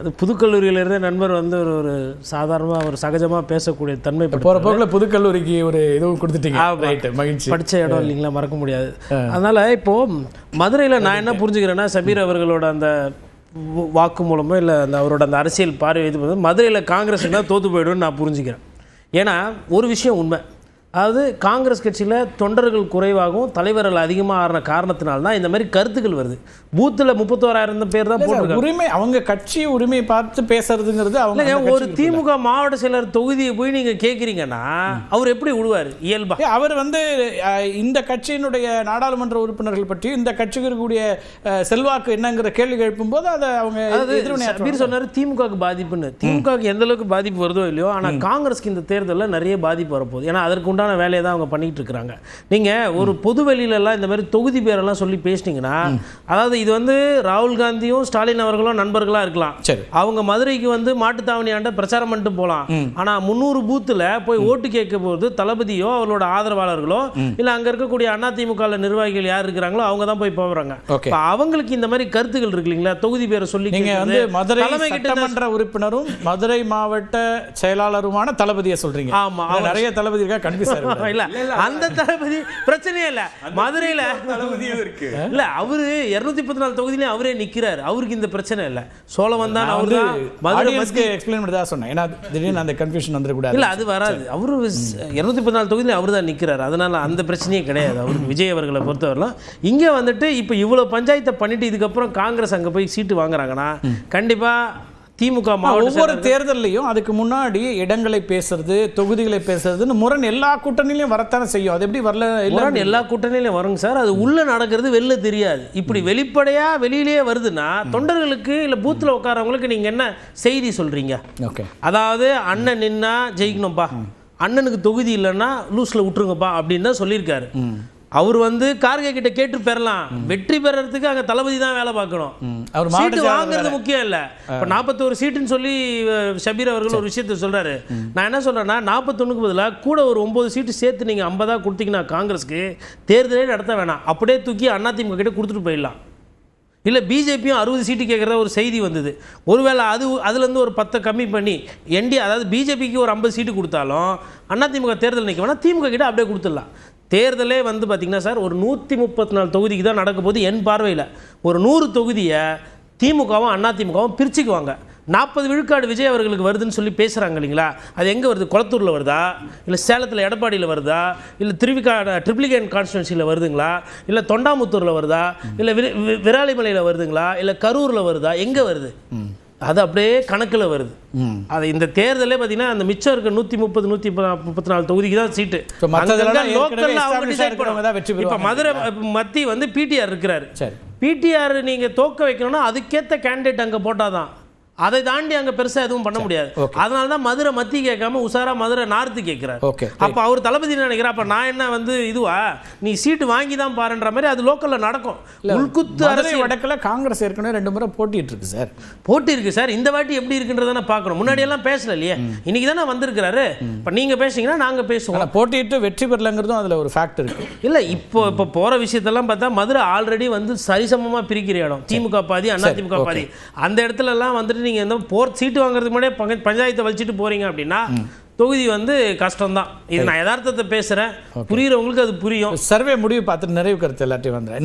அது புதுக்கல்லூரியிலேருந்தே நண்பர் வந்து ஒரு சாதாரணமாக ஒரு சகஜமாக பேசக்கூடிய தன்மை. போகிற போக்கில் புதுக்கல்லூரிக்கு ஒரு இதுவும் கொடுத்துட்டீங்க. ரைட்டு, மகிழ்ச்சி. படித்த இடம் இல்லைங்களா, மறக்க முடியாது. அதனால் இப்போது மதுரையில் நான் என்ன புரிஞ்சுக்கிறேன்னா, சபீர் அவர்களோட அந்த வாக்கு மூலமோ இல்லை அந்த அவரோட அந்த அரசியல் பார்வை இது வந்து மதுரையில் காங்கிரஸ் தான் தோற்று போய்டும்னு நான் புரிஞ்சுக்கிறேன். ஏன்னா ஒரு விஷயம் உண்மை, அதாவது காங்கிரஸ் கட்சியில் தொண்டர்கள் குறைவாகவும் தலைவர்கள் அதிகமாக ஆகிற காரணத்தினால்தான் இந்த மாதிரி கருத்துக்கள் வருது. பூத்தில் 31,000 பேர் தான் போட்டிருக்காங்க. உரிமை, அவங்க கட்சி உரிமை பார்த்து பேசுறதுங்கிறது அவங்க. ஒரு திமுக மாவட்ட செயலர் தொகுதியை போய் நீங்கள் கேட்குறீங்கன்னா அவர் எப்படி விடுவார் இயல்பா? அவர் வந்து இந்த கட்சியினுடைய நாடாளுமன்ற உறுப்பினர்கள் பற்றி இந்த கட்சிக்கு இருக்கக்கூடிய செல்வாக்கு என்னங்கிற கேள்வி எழுப்பும் போது அதை அவங்க சொன்னார் திமுகவுக்கு பாதிப்புன்னு. திமுகவுக்கு எந்த அளவுக்கு பாதிப்பு வருதோ இல்லையோ, ஆனால் காங்கிரஸ்க்கு இந்த தேர்தலில் நிறைய பாதிப்பு வரப்போகுது. ஏன்னா அதற்கு உண்டான வேலையை தான் அவங்க பண்ணிட்டு இருக்கிறாங்க. நீங்கள் ஒரு பொது வெளியிலலாம் இந்த மாதிரி தொகுதி பேரெல்லாம் சொல்லி பேசினீங்கன்னா, அதாவது இது வந்து ராகுல் காந்தியும் ஸ்டாலின் அவர்களும் நண்பர்களாக இருக்கலாம். அவங்க மதுரைக்கு வந்து மாட்டுத்தாவணி ஆண்ட பிரச்சாரம் பண்ணிட்டு போகலாம். ஆனால் 300 பூத்தில் போய் ஓட்டு கேட்க போது தளபதியோ அவரோட ஆதரவாளர்களோ இல்லை அங்கே இருக்கக்கூடிய அதிமுக நிர்வாகிகள் யார் இருக்கிறாங்களோ அவங்க தான் போய் போகிறாங்க. அவங்களுக்கு இந்த மாதிரி கருத்துக்கள் இருக்கு இல்லைங்களா, தொகுதி பேரை சொல்லி. நீங்கள் வந்து மதுரை சட்டமன்ற உறுப்பினரும் மதுரை மாவட்ட செயலாளருமான தளபதியை சொல்றீங்க. ஆமாம், நிறைய தளபதி இருக்கா, கன்ஃபியூஸ் இல்ல அந்த தளபதி பிரச்சனையே இல்ல. மதுரையில தளபதியும் இருக்கு இல்ல, அவரு 214 தொகுதியிலே அவரே நிக்கிறார். அவருக்கு இந்த பிரச்சனை இல்ல. சோழவன் தான் அவரு மதுரைக்கு எக்ஸ்பிளைன் பண்ணி தான் சொன்னேன். ஏன்னா திடீர்னு அந்த கன்ஃபியூஷன் வந்துட கூடாது. இல்ல அது வராது. அவரு 214 தொகுதியிலே அவர் தான் நிக்கிறார். அதனால அந்த பிரச்சனையே கிடையாது அவருக்கு. விஜய் அவர்களை பொறுத்தவரைலாம் இங்க வந்துட்டு இப்ப இவ்வளவு பஞ்சாயத்தை பண்ணிட்டு இதுக்கப்புறம் காங்கிரஸ் அங்க போய் சீட்டு வாங்குறாங்கன்னா கண்டிப்பா திமுக ஒவ்வொரு தேர்தலையும் அதுக்கு முன்னாடி இடங்களை பேசுறது, தொகுதிகளை பேசுறதுன்னு முரண் எல்லா கூட்டணியிலையும் வரத்தானே செய்யும். அது எப்படி வரல? எல்லா கூட்டணியிலையும் வருங்க சார். அது உள்ள நடக்கிறது வெளில தெரியாது. இப்படி வெளிப்படையா வெளியிலேயே வருதுன்னா தொண்டர்களுக்கு இல்லை பூத்தில் உட்காரவங்களுக்கு நீங்க என்ன செய்தி சொல்றீங்க? ஓகே, அதாவது அண்ணன் நின்னா ஜெயிக்கணும்பா, அண்ணனுக்கு தொகுதி இல்லைன்னா லூஸ்ல விட்டுருங்கப்பா அப்படின்னு தான் சொல்லியிருக்காரு. அவர் வந்து கார்கே கிட்ட கேட்டு பெறலாம். வெற்றி பெறறதுக்கு அங்க தளபதி தான் வேலை பார்க்கணும். சீட்டு வாங்குறது முக்கியம் இல்ல. இப்ப 41 சீட்டுன்னு சொல்லி ஷபீர் அவர்கள் ஒரு விஷயத்த சொல்றாரு. நான் என்ன சொல்றேன்னா 41க்கு பதிலாக கூட ஒரு 9 சீட்டு சேர்த்து நீங்க 50 கொடுத்தீங்கன்னா காங்கிரஸ்க்கு தேர்தலே நடத்த வேணாம். அப்படியே தூக்கி அதிமுக கிட்ட கொடுத்துட்டு போயிடலாம். இல்லை பிஜேபியும் 60 சீட்டு கேட்குறதா ஒரு செய்தி வந்தது. ஒருவேளை அதுலேருந்து ஒரு 10 கம்மி பண்ணி அதாவது பிஜேபிக்கு ஒரு 50 சீட்டு கொடுத்தாலும் அதிமுக தேர்தல் நிற்க வேணால் திமுக கிட்ட அப்படியே கொடுத்துடலாம். தேர்தலே வந்து பார்த்திங்கன்னா சார் ஒரு 134 தொகுதிக்கு தான் நடக்க போது. என் பார்வையில் ஒரு 100 தொகுதியை திமுகவும் அதிமுகவும் பிரிச்சுக்குவாங்க. 40 விழுக்காடு விஜய் அவர்களுக்கு வருதுன்னு சொல்லி பேசுகிறாங்க இல்லைங்களா, அது எங்கே வருது? குளத்தூரில் வருதா, இல்லை சேலத்தில் எடப்பாடியில் வருதா, இல்லை ட்ரிப்ளிகேன் கான்ஸ்டிடுவன்சியில் வருதுங்களா, இல்லை தொண்டாமுத்தூரில் வருதா, இல்லை விராலிமலையில் வருதுங்களா, இல்லை கரூரில் வருதா, எங்கே வருது? அது அப்படியே கணக்கில் வருது. அது இந்த தேர்தலே பார்த்தீங்கன்னா அந்த மிச்சம் இருக்க 130 134 தொகுதிக்கு தான் சீட்டு. இப்போ மதுரை மத்தி வந்து பிடிஆர் இருக்கிறாரு. பிடிஆர் நீங்கள் தோக்க வைக்கணும்னா அதுக்கேற்ற கேண்டிடேட் அங்கே போட்டால் தான். அதை தாண்டி அங்கே பெருசாக எதுவும் பண்ண முடியாது. அதனால தான் மதுரை மத்தி கேட்காம உசாரா மதுரை நார்த்து கேட்குறாரு. அப்போ அவர் தளபதி நினைக்கிறா, அப்போ நான் என்ன வந்து இதுவா நீ சீட்டு வாங்கி தான் பாருன்ற மாதிரி அது லோக்கலில் நடக்கும். உள்குத்து அரசியல் வடக்கில் காங்கிரஸ் ஏற்கனவே 2 முறை போட்டிட்டு இருக்கு சார். போட்டி இருக்கு சார். இந்த வாட்டி எப்படி இருக்குன்றதானே பார்க்கணும். முன்னாடியெல்லாம் பேசல இல்லையே, இன்னைக்கு தானே வந்திருக்கிறாரு. இப்போ நீங்கள் பேசுனீங்கன்னா நாங்கள் பேசுவோம். போட்டிட்டு வெற்றி பெறலங்கிறதும் அதில் ஒரு ஃபேக்ட் இருக்கு. இல்லை இப்போ போகிற விஷயத்தெல்லாம் பார்த்தா மதுரை ஆல்ரெடி வந்து சரிசமமாக பிரிக்கிற இடம். திமுக பாதி அதிமுக பாதி. அந்த இடத்துலலாம் வந்துட்டு நீங்கள் இந்த சீட்டு வாங்குறதுக்கு முன்னாடியே பஞ்சாயத்தை வலிச்சிட்டு போறீங்க அப்படின்னா தொகுதி வந்து கஷ்டம் தான். இது நான் யதார்த்தத்தை பேசுறேன், புரியுறவங்களுக்கு அது புரியும். சர்வே முடிவு பார்த்துட்டு நிறைவு கருத்து எல்லாத்தையும் வந்துடுறேன்.